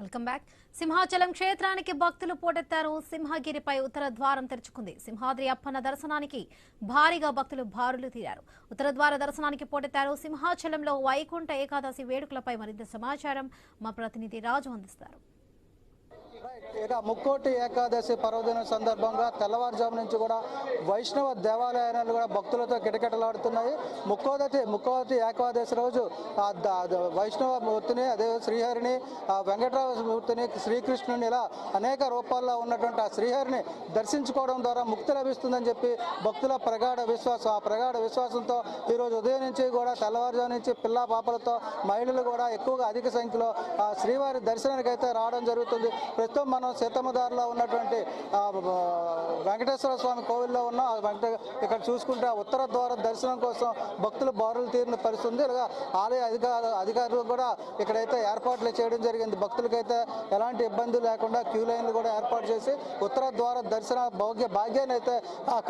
Welcome back. Simhachalam క్షేత్రానికి భక్తులు పోటెత్తారు. సింహగిరిపై ఉత్తర ద్వారం తెరుచుకుంది. సింహాద్రి అప్పన్న దర్శనానికి భారీగా భక్తులు బారులు తీరారు. ఉత్తర ద్వార దర్శనానికి పోటెత్తారు. సింహాచలంలో వైకుంఠ ఏకాదశి వేడుకలపై మరింత సమాచారం మా ప్రతినిధి రాజు అందిస్తారు. ఇక ముక్కోటి ఏకాదశి పర్వదినం సందర్భంగా తెల్లవారుజాము నుంచి కూడా వైష్ణవ దేవాలయాలు కూడా భక్తులతో కిటకిటలాడుతున్నాయి. ముక్కోటి ఏకాదశి రోజు వైష్ణవ మూర్తిని, అదే శ్రీహరిని, వెంకటరామ మూర్తిని, శ్రీకృష్ణుని, ఇలా అనేక రూపాల్లో ఉన్నటువంటి ఆ శ్రీహరిని దర్శించుకోవడం ద్వారా ముక్తి లభిస్తుందని చెప్పి భక్తుల ప్రగాఢ విశ్వాసం. ఆ ప్రగాఢ విశ్వాసంతో ఈరోజు ఉదయం నుంచి కూడా తెల్లవారుజాము నుంచి పిల్ల పాపలతో మహిళలు కూడా ఎక్కువగా అధిక సంఖ్యలో ఆ శ్రీవారి దర్శనానికి అయితే రావడం జరుగుతుంది. ప్రస్తుతం మనం సీతమ్మదారిలో ఉన్నటువంటి వెంకటేశ్వర స్వామి కోవిల్లో ఉన్న ఇక్కడ చూసుకుంటే ఉత్తర ద్వార దర్శనం కోసం భక్తులు బారులు తీరిన పరిస్థితుంది. ఇలాగా ఆలయ అధికారులు కూడా ఇక్కడైతే ఏర్పాట్లు చేయడం జరిగింది. భక్తులకైతే ఎలాంటి ఇబ్బంది లేకుండా క్యూ లైన్లు కూడా ఏర్పాటు చేసి ఉత్తర ద్వార దర్శన భాగ్యాన్ని అయితే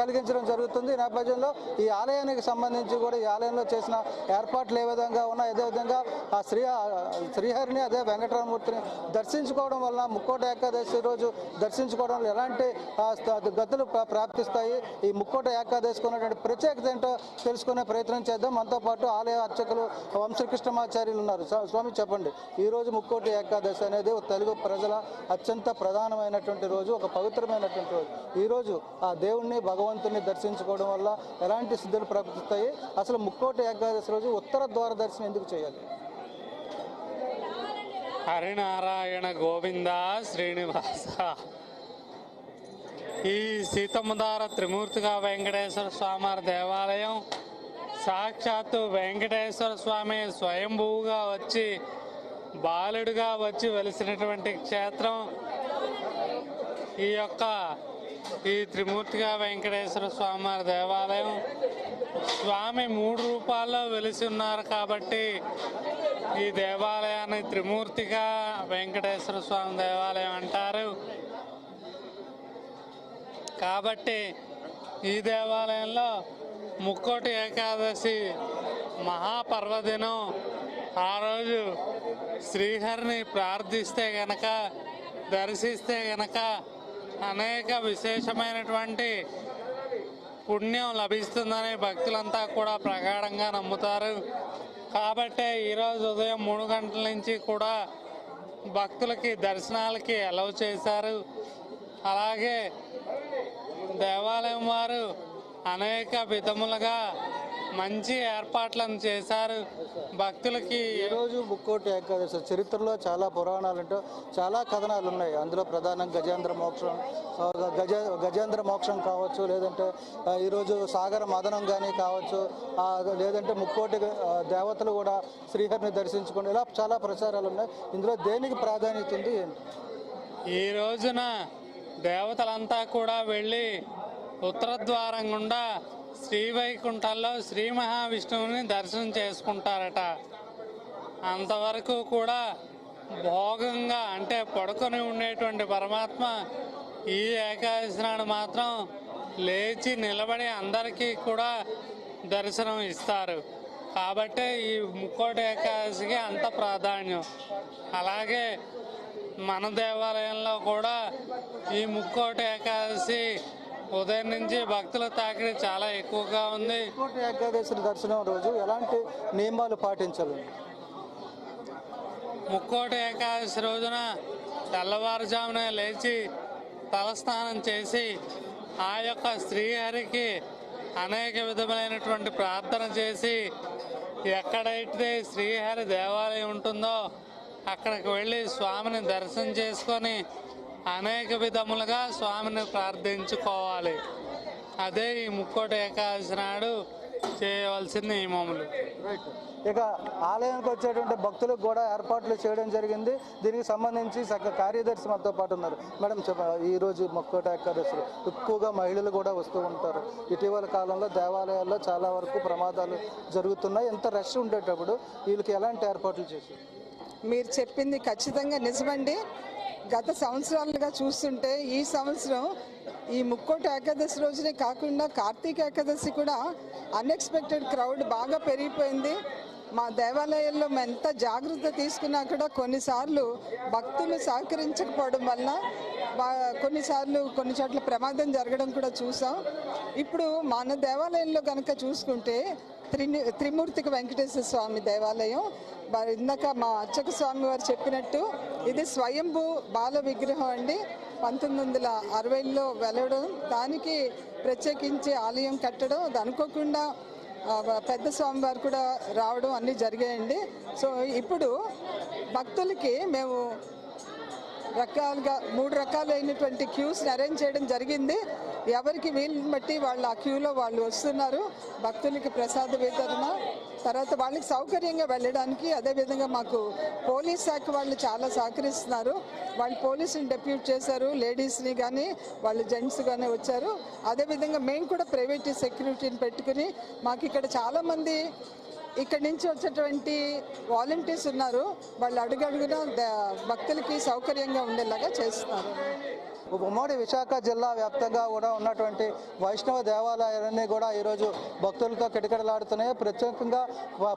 కలిగించడం జరుగుతుంది. ఈ నేపథ్యంలో ఈ ఆలయానికి సంబంధించి కూడా ఈ ఆలయంలో చేసిన ఏర్పాట్లు ఏ విధంగా ఉన్నాయి, అదేవిధంగా ఆ శ్రీహరిని, అదే వెంకటరామమూర్తిని దర్శించుకోవడం వల్ల ముక్కోటి ఏకాదశి రోజు దర్శించుకోవడంలో ఎలాంటి గతులు ప్రాప్తిస్తాయి, ఈ ముక్కోటి ఏకాదశికి ఉన్నటువంటి ప్రత్యేకత ఏంటో తెలుసుకునే ప్రయత్నం చేద్దాం. మనతో పాటు ఆలయ అర్చకులు వంశకృష్ణమాచార్యులు ఉన్నారు. స్వామి, చెప్పండి, ఈ రోజు ముక్కోటి ఏకాదశి అనేది తెలుగు ప్రజల అత్యంత ప్రధానమైనటువంటి రోజు, ఒక పవిత్రమైనటువంటి రోజు. ఈ రోజు ఆ దేవుణ్ణి, భగవంతుని దర్శించుకోవడం వల్ల ఎలాంటి సిద్ధులు ప్రాప్తిస్తాయి? అసలు ముక్కోటి ఏకాదశి రోజు ఉత్తర ద్వార దర్శనం ఎందుకు చేయాలి? హరినారాయణ గోవింద శ్రీనివాస. ఈ సీతమ్మధార త్రిమూర్తిగా వెంకటేశ్వర స్వామి దేవాలయం సాక్షాత్తు వెంకటేశ్వర స్వామి స్వయంభూగా వచ్చి బాలుడుగా వచ్చి వెలిసినటువంటి క్షేత్రం. ఈ త్రిమూర్తిగా వెంకటేశ్వర స్వామి దేవాలయం స్వామి 3 రూపాల్లో వెలిసి ఉన్నారు కాబట్టి ఈ దేవాలయాన్ని త్రిమూర్తిగా వెంకటేశ్వర స్వామి దేవాలయం అంటారు. కాబట్టి ఈ దేవాలయంలో ముక్కోటి ఏకాదశి మహాపర్వదినం ఆ రోజు శ్రీహరిని ప్రార్థిస్తే గనక, దర్శిస్తే గనక అనేక విశేషమైనటువంటి పుణ్యం లభిస్తుందని భక్తులంతా కూడా ప్రగాఢంగా నమ్ముతారు. కాబట్టి ఈరోజు ఉదయం 3 గంటల నుంచి కూడా భక్తులకి దర్శనాలకి అలౌ చేశారు. అలాగే దేవాలయం వారు అనేక విధములుగా మంచి ఏర్పాట్లను చేశారు భక్తులకి. ఈరోజు ముక్కోటి ఏకాదశి చరిత్రలో చాలా పురాణాలంటూ చాలా కథనాలు ఉన్నాయి. అందులో ప్రధానంగా గజేంద్ర మోక్షం కావచ్చు, లేదంటే ఈరోజు సాగర మదనం కానీ కావచ్చు, లేదంటే ముక్కోటి దేవతలు కూడా శ్రీహరిని దర్శించుకోండి, ఇలా చాలా ప్రచారాలు ఉన్నాయి. ఇందులో దేనికి ప్రాధాన్యత ఉంది ఏంటి? ఈ రోజున దేవతలంతా కూడా వెళ్ళి ఉత్తర ద్వారం గుండా శ్రీవైకుంఠంలో శ్రీ మహావిష్ణువుని దర్శనం చేసుకుంటారట. అంతవరకు కూడా భోగంగా అంటే పడుకొని ఉండేటువంటి పరమాత్మ ఈ ఏకాదశి నాడు మాత్రం లేచి నిలబడి అందరికీ కూడా దర్శనం ఇస్తారు. కాబట్టి ఈ ముక్కోటి ఏకాదశికి అంత ప్రాధాన్యం. అలాగే మన దేవాలయంలో కూడా ఈ ముక్కోటి ఏకాదశి ఉదయం నుంచి భక్తుల తాకిడి చాలా ఎక్కువగా ఉంది. ముక్కోటి ఏకాదశి దర్శనం రోజు ఎలాంటి నియమాలు పాటించాలి? ముక్కోటి ఏకాదశి రోజున తెల్లవారుజామున లేచి తలస్నానం చేసి ఆ యొక్క శ్రీహరికి అనేక విధములైనటువంటి ప్రార్థన చేసి, ఎక్కడైతే శ్రీహరి దేవాలయం ఉంటుందో అక్కడికి వెళ్ళి స్వామిని దర్శనం చేసుకొని అనేక విధములుగా స్వామిని ప్రార్థించుకోవాలి. అదే ఈ ముక్కోటి ఏకాదశి నాడు చేయవలసిన నియమములు. ఇక ఆలయానికి వచ్చేటువంటి భక్తులకు కూడా ఏర్పాట్లు చేయడం జరిగింది. దీనికి సంబంధించి కార్యదర్శి మనతో పాటు ఉన్నారు. మేడం, ఈరోజు ముక్కోటి ఏకాదశి ఎక్కువగా మహిళలు కూడా వస్తూ ఉంటారు. ఇటీవల కాలంలో దేవాలయాల్లో చాలా వరకు ప్రమాదాలు జరుగుతున్నాయి. ఎంత రష్ ఉండేటప్పుడు వీళ్ళకి ఎలాంటి ఏర్పాట్లు చేశారు? మీరు చెప్పింది ఖచ్చితంగా నిజమండి. గత సంవత్సరాలుగా చూస్తుంటే ఈ సంవత్సరం ఈ ముక్కోటి ఏకాదశి రోజునే కాకుండా కార్తీక ఏకాదశి కూడా అన్ఎక్స్పెక్టెడ్ క్రౌడ్ బాగా పెరిగిపోయింది. మా దేవాలయాల్లో ఎంత జాగ్రత్త తీసుకున్నా కూడా కొన్నిసార్లు భక్తులు సహకరించకపోవడం వల్ల కొన్నిసార్లు కొన్ని చోట్ల ప్రమాదం జరగడం కూడా చూసాం. ఇప్పుడు మన దేవాలయంలో కనుక చూసుకుంటే త్రిమూర్తికి వెంకటేశ్వర స్వామి దేవాలయం, ఇందాక మా అర్చక స్వామి వారు చెప్పినట్టు ఇది స్వయంభూ బాల విగ్రహం అండి. 1960లో వెలవడం, దానికి ప్రత్యేకించి ఆలయం కట్టడం, అది అనుకోకుండా పెద్ద స్వామివారు కూడా రావడం అన్నీ జరిగాయండి. సో ఇప్పుడు భక్తులకి మేము రకాలుగా 3 రకాలైనటువంటి క్యూస్ని అరేంజ్ చేయడం జరిగింది. ఎవరికి వీలుని బట్టి వాళ్ళు ఆ క్యూలో వాళ్ళు వస్తున్నారు. భక్తులకి ప్రసాద వితరణ, తర్వాత వాళ్ళకి సౌకర్యంగా వెళ్ళడానికి. అదేవిధంగా మాకు పోలీస్ శాఖ వాళ్ళు చాలా సహకరిస్తున్నారు. వాళ్ళు పోలీసుని డెప్యూట్ చేశారు, లేడీస్ని కానీ వాళ్ళు జెంట్స్ కానీ వచ్చారు. అదేవిధంగా మేము కూడా ప్రైవేట్ సెక్యూరిటీని పెట్టుకుని మాకు ఇక్కడ చాలామంది ఇక్కడి నుంచి వచ్చేటువంటి వాలంటీర్స్ ఉన్నారు. వాళ్ళు అడుగడుగున భక్తులకి సౌకర్యంగా ఉండేలాగా చేస్తున్నారు. ఉమ్మడి విశాఖ జిల్లా వ్యాప్తంగా కూడా ఉన్నటువంటి వైష్ణవ దేవాలయాలన్నీ కూడా ఈరోజు భక్తులతో కిటకిటలాడుతున్నాయి. ప్రత్యేకంగా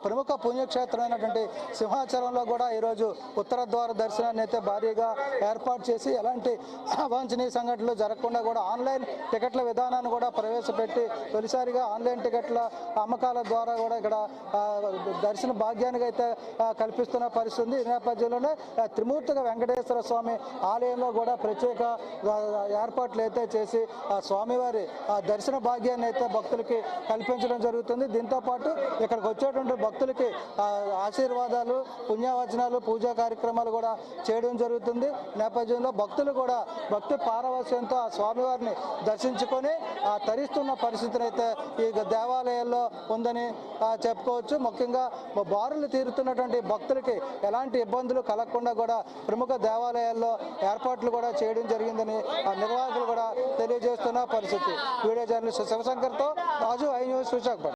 ప్రముఖ పుణ్యక్షేత్రమైనటువంటి సింహాచలంలో కూడా ఈరోజు ఉత్తర ద్వార దర్శనాన్ని అయితే భారీగా ఏర్పాటు చేసి ఎలాంటి అవాంఛనీయ సంఘటనలు జరగకుండా కూడా ఆన్లైన్ టికెట్ల విధానాన్ని కూడా ప్రవేశపెట్టి తొలిసారిగా ఆన్లైన్ టికెట్ల అమ్మకాల ద్వారా కూడా ఇక్కడ దర్శన భాగ్యానికి అయితే కల్పిస్తున్న పరిస్థితి. ఈ నేపథ్యంలోనే త్రిమూర్తిగా వెంకటేశ్వర స్వామి ఆలయంలో కూడా ప్రత్యేక ఏర్పాట్లు అయితే చేసి ఆ స్వామివారి దర్శన భాగ్యాన్ని అయితే భక్తులకి కల్పించడం జరుగుతుంది. దీంతో పాటు ఇక్కడికి వచ్చేటువంటి భక్తులకి ఆశీర్వాదాలు, పుణ్యవచనాలు, పూజా కార్యక్రమాలు కూడా చేయడం జరుగుతుంది. నేపథ్యంలో భక్తులు కూడా భక్తి పారవస్యంతో ఆ స్వామివారిని దర్శించుకొని తరిస్తున్న పరిస్థితిని అయితే ఈ దేవాలయాల్లో ఉందని చెప్పుకోవచ్చు. ముఖ్యంగా బారులు తీరుతున్నటువంటి భక్తులకి ఎలాంటి ఇబ్బందులు కలగకుండా కూడా ప్రముఖ దేవాలయాల్లో ఏర్పాట్లు కూడా చేయడం జరిగిందని నిర్వాహకులు కూడా తెలియజేస్తున్న పరిస్థితి. వీడియో జర్నలిస్ట్ శివశంకర్తో రాజు, ఐ న్యూస్, విశాఖపట్నం.